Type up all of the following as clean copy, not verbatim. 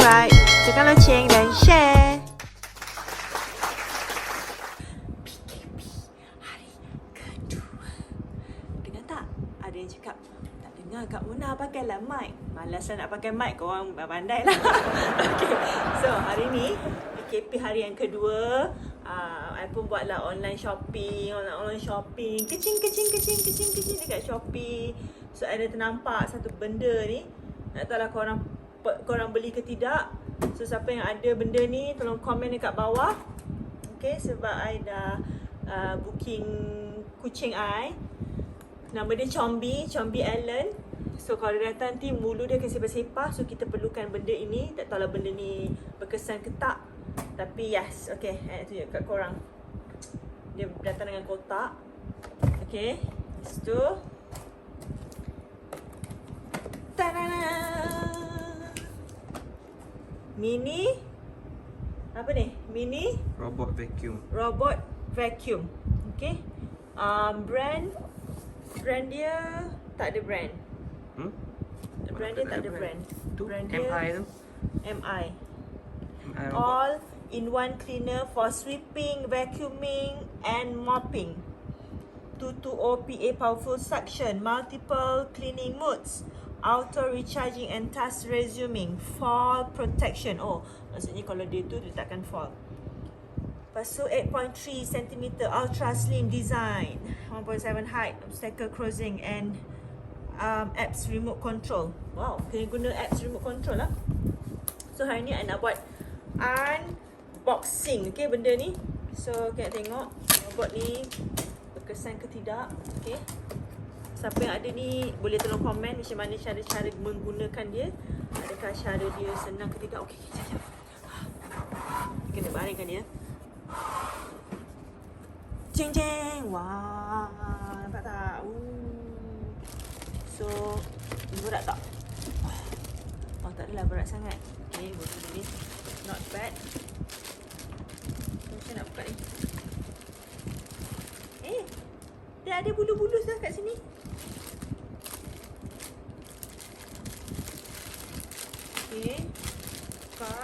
subscribe, tekan loceng dan share. PKP hari kedua. Dengar tak? Ada yang cakap, tak dengar Kak Muna pakailah mic. Malas lah nak pakai mic, korang pandai lah. Okay. So hari ni PKP hari yang kedua. I pun buatlah online shopping, online shopping. Kecing dekat Shopee. So I ada ternampak satu benda ni. Tak tahulah korang beli ke tidak. So siapa yang ada benda ni, tolong komen dekat bawah. Okay, sebab I dah booking kucing I. Nama dia Chombi Allen. So kalau dia datang nanti mulu dia akan sepah-sepah. So kita perlukan benda ini. Tak tahulah benda ni berkesan ke tak. Tapi yes, okay, I nak tunjuk kat korang. Dia datang dengan kotak. Okay, lepas tu ta-da! Mini apa ni? Mini robot vacuum. Okay. Brand dia tak ada brand. Brand dia tak ada brand. Brand dia MI tu. MI. robot. All in one cleaner for sweeping, vacuuming and mopping. 220 PA powerful suction, multiple cleaning modes, auto recharging and task resuming, fall protection. Oh, maksudnya kalau dia tu dia takkan fall. Lepas tu 8.3 cm ultra slim design, 1.7 height, obstacle crossing and apps remote control. Wow, kena guna apps remote control lah. So hari ni I nak buat unboxing, okay, benda ni. So kita tengok robot ni berkesan ke tidak. Okay, siapa yang ada ni boleh tolong komen macam mana cara-cara menggunakan dia. Adakah cara dia senang ke tidak. Okay, sekejap. Kena baringkan dia. Cing cing. Wah, nampak tak? So ini berat tak? Oh, tak adalah berat sangat. Okay, boleh ni. Not bad. Macam nak buka ni. Dia ada bulu-bulu dah kat sini. Okay, buka.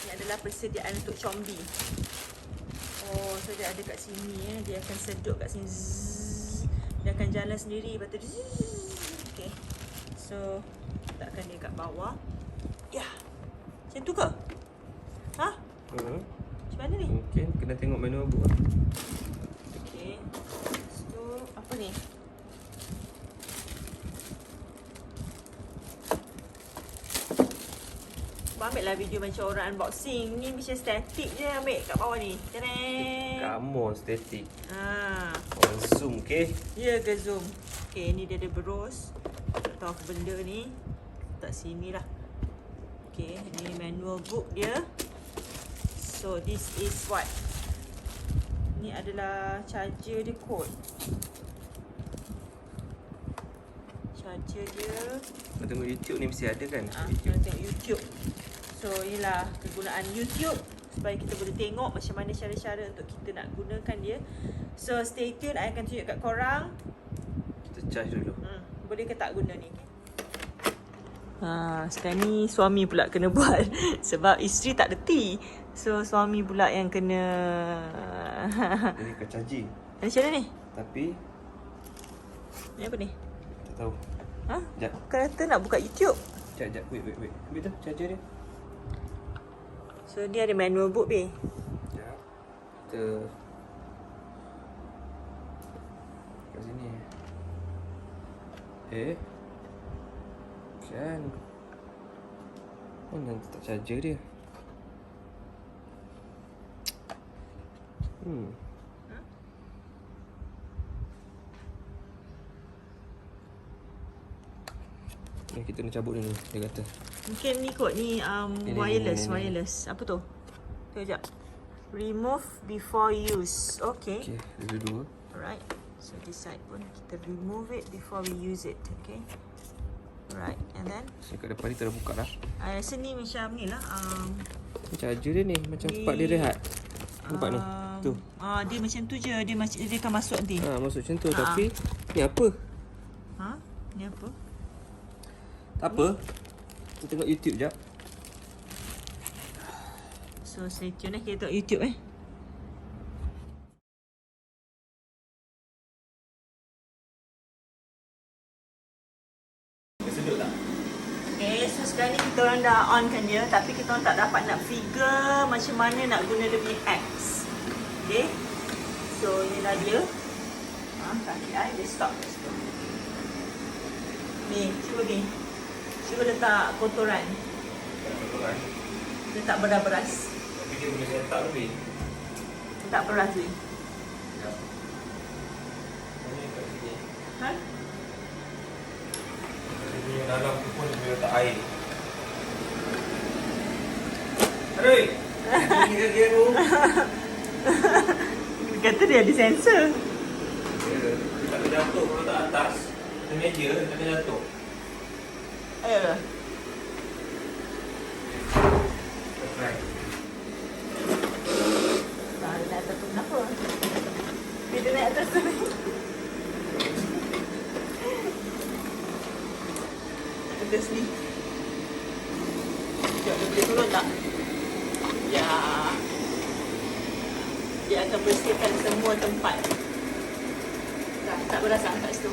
Ini adalah persediaan untuk Chombi. Oh, so dia ada kat sini. Dia akan sedut kat sini. Zzz. Dia akan jalan sendiri. Lepas tu dia zzz. Okay, so letakkan dia kat bawah. Ya, macam tu ke? Ha? Macam mana ni? Mungkin kena tengok manual book lah. Okay, so apa ni? Ambil lah video macam orang unboxing. Ni macam static je, ambil kat bawah ni. Tadang. Come on, static. On zoom, okay? Ya ke zoom? Okay, ni dia ada berus. Tak tahu apa benda ni. Tak sini lah. Okay, ni manual book dia. So this is what? Ni adalah charger dia kot. Charger dia. Kalau tengok YouTube ni mesti ada kan? Kalau tengok YouTube. So inilah kegunaan YouTube, supaya kita boleh tengok macam mana cara-cara untuk kita nak gunakan dia. So stay tune, I akan tunjuk kat korang. Kita charge dulu. Boleh ke tak guna ni? Sekarang ni suami pula kena buat. Sebab isteri tak reti. So suami pula yang kena. Jadi ke charging. Macam mana ni? Tapi Ni apa ni? tak tahu. Sekejap. Kata nak buka YouTube. Sekejap. Wait. Ambil tu charger dia. So dia ada manual book ni. Sekejap. Kita kat sini. Kan. Mana letak charger dia? Ni kita nak cabut dulu, dia kata. Mungkin ni kot, ni wireless. Apa tu? Tengok sekejap. Remove before use. Okay. Okay, ada dua. Alright. So this side pun kita remove it before we use it. Okay. Alright. And then So kat depan ni kita dah buka dah. I rasa ni macam ni lah. Charger dia ni macam part dia rehat. Nampak ni? Tu. Dia macam tu je. Dia akan masuk nanti. Masuk macam tu. Tapi ni apa? Ni Ni apa? Tak apa. Kita tengok YouTube jap. So stay tune kita tengok YouTube Sedut tak? Okay, so sekarang ni kita orang dah onkan dia, tapi kita orang tak dapat nak figure macam mana nak guna dia punya apps. Okay, so ni dah dia. Kaki I dia stop kat situ. Ni, cuba ni. Cuba letak kotoran. Kotoran. Letak beras-beras. Tapi dia boleh letak lebih. Letak beras ni. Ya. Ini kat sini. Ha? Ini dalam tu pun dia boleh letak air. Aduh! Ini dia tu. Dia kata dia ada sensor. Tak ada jatuh kalau tak atas. Di meja tak ada jatuh. Ayolah. Right. Nah, dia naik atas tu kenapa? Dia naik atas tu. Atas ni. Sekejap, dia boleh turun tak? Ya. Dia akan bersihkan semua tempat. Tak berasa kat situ.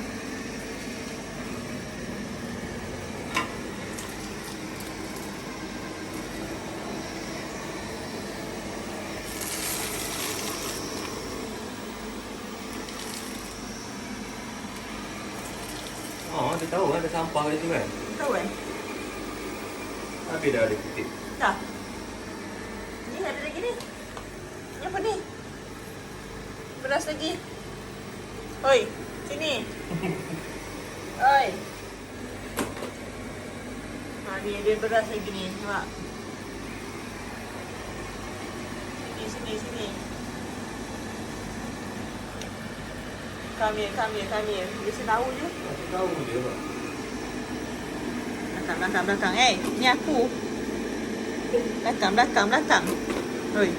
Oh, dia tahu ada sampah kat situ kan? Tahu Habis dah ada kutip. Dah. Ni ada lagi ni. Ni apa ni? Beras lagi. Oi, sini. Oi. Ni ada beras lagi ni. Nampak? Sini. Come here. Dia tahu je. Aku tahu dia pak. Belakang. Ni aku. Belakang. Oi.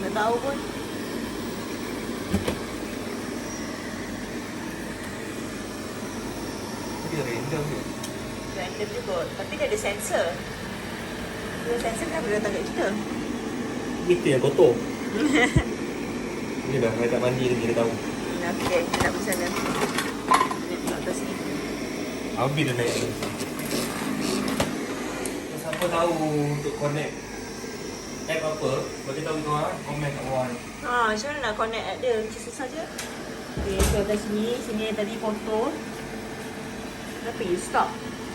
Tak tahu pun. Dia random je. Random juga. Tapi dia ada sensor. Dia sensor kenapa dia datang kat kita? Kita yang kotor. Ni dah, saya tak mandi lagi dia tahu. Okey, kita nak pergi sana. Dia tengok atas ni. Habis dia naik. Siapa tahu untuk connect app apa, bagi tahu kita orang, komen kat bawah ni. Macam mana nak connect app dia? Macam susah je. Okay, so atas sini tadi foto. Kenapa you stop?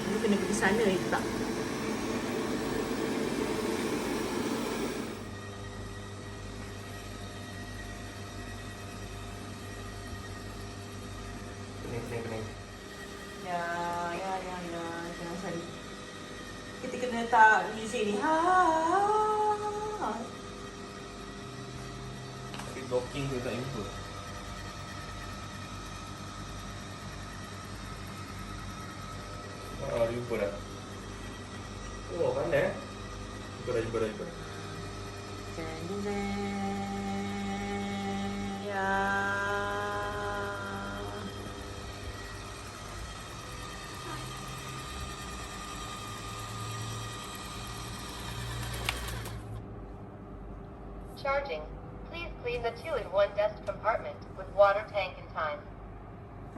You kena pergi sana itu tak? Pening. Ya. Jangan sari. Kita kena letak muzik ni. Tapi blocking tu tak jumpa. Jumpa dah. Oh, pandai. Jumpa dah. Ya. Charging. Please clean the 2-in-1 desk compartment with water tank in time.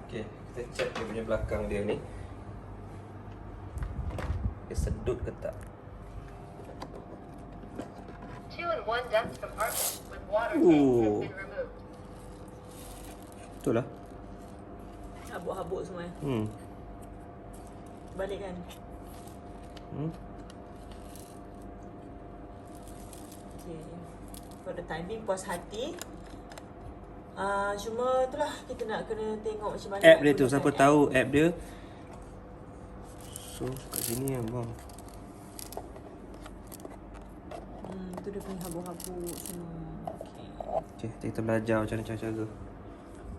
Okay, kita check dia punya belakang dia ni. Dia sedut ke tak? 2-in-1 desk compartment with water tank has been removed. Betul lah. Habuk-habuk semua. Balik kan? Okay. For the timing, puas hati. Cuma itulah kita nak kena tengok macam mana App nak dia tu, gunakan siapa app. tahu app dia. So, kat sini yang bang. Tu dia punya habuk-habuk semua. Okay. Okay, kita belajar macam mana cara jaga.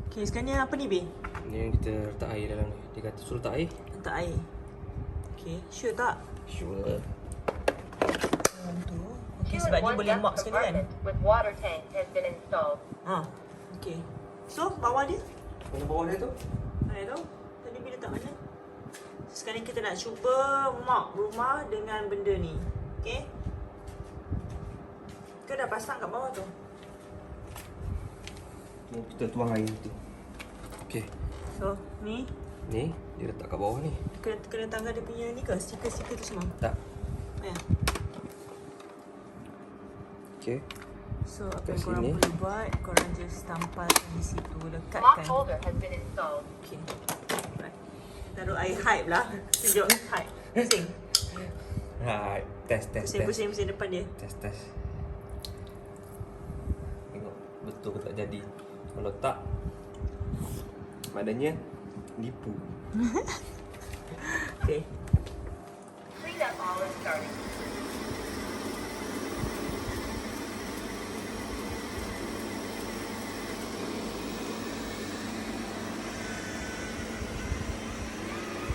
Okay, sekarang ni apa ni, Bin? Ni yang kita letak air dalam ni. Dia kata suruh letak air. Letak air. Okay, sure tak? Sure. Dalam tu. Okay, Two sebab and dia one boleh guest mop sekali kan. compartment with water tank has been installed. Okay. So, bawah dia? Mana bawah dia tu? Mana tahu? Tadi bila tak mana? Sekarang kita nak cuba mop rumah dengan benda ni. Okay? Kau dah pasang kat bawah tu? Kita tuang air tu. Okey. So, ni. Ni dia letak kat bawah ni. Kena tanggal dia punya ni ke? Stiker-stiker tu semua? Tak. Ya. Okey. So, apa Kat yang korang sini. boleh buat, korang just tampalkan di situ. Mop Lekatkan. holder has been installed. Okay. Right. Taruh air hype lah. Tunjuk hype. Pusing. Ha, test. Pusing depan dia. Test. Tengok betul ke tak jadi. Kalau tak, maknanya nipu. Okay. Cleanup all is starting.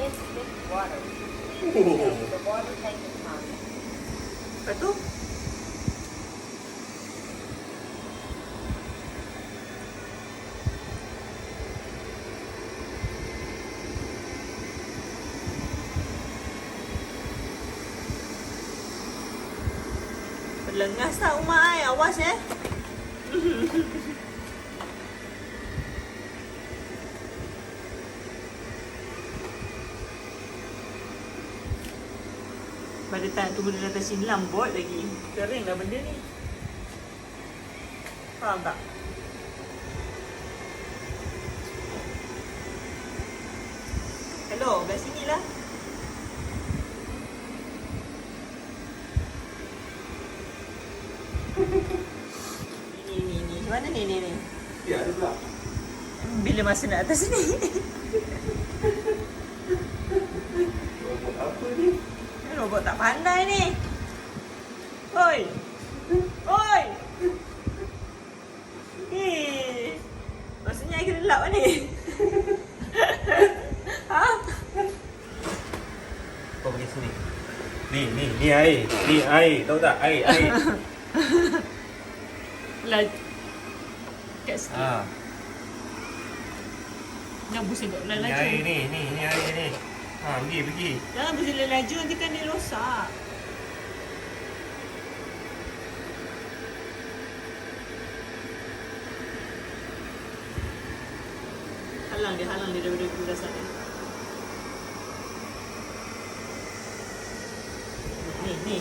Instant water. Please fill the water tank is on. Lepas tu, berlengas tak rumah ai? Awas Pada tak tunggu dia atas sini lambot lagi. Kering lah benda ni. Faham tak? Hello, belah sini lah. Ni. Mana ni? Ya, ada pula. Bila masa nak atas ni? Buat apa ni? Robot tak pandai ni. Oi. Maksudnya air kena lap ni. Ha? Kau pergi sini. Ni air. Ni air. Tahu tak? Air. Lah. Kat sikit. Ha. Jangan pusing kat Ni laju. air ni. Ni air ni. Ha, pergi. Jangan pusing laju, nanti kan dia rosak. Halang dia daripada kuda sana. Ni.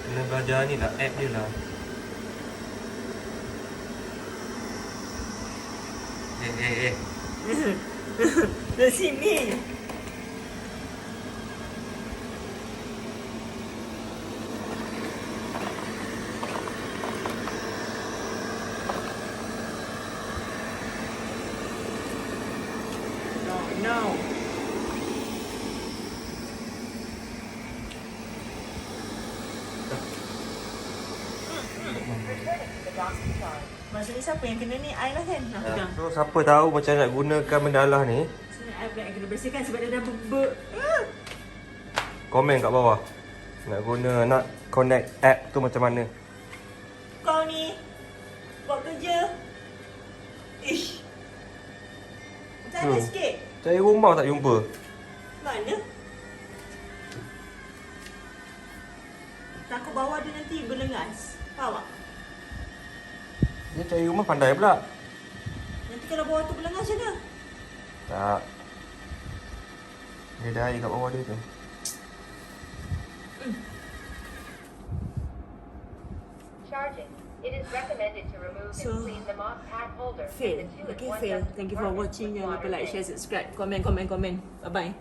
Kena belajar ni lah. App dia lah. Dari sini. No. Returning to the docking yard. Maksudnya siapa yang kena ni? I lah kan? Nak pegang. So siapa tahu macam nak gunakan benda Allah ni, Sebenarnya I pula yang kena bersihkan sebab dia dah bebek. komen kat bawah. Nak connect app tu macam mana. Kau ni buat kerja. Ish. Macam mana sikit? Cari rumah tak jumpa. Mana? Takut bawah dia nanti berlengas. Faham tak? Dia cari rumah pandai pula. Nanti kalau bawah tu berlengas macam mana? Tak. Dia ada air kat bawah dia tu. Charging. It is recommended to remove So, and clean the mop pad holder. and Fail. the two and Okay, one fail. dust Thank you for compartment watching. with Jangan lupa water like, tank. share, subscribe. Komen. Bye-bye.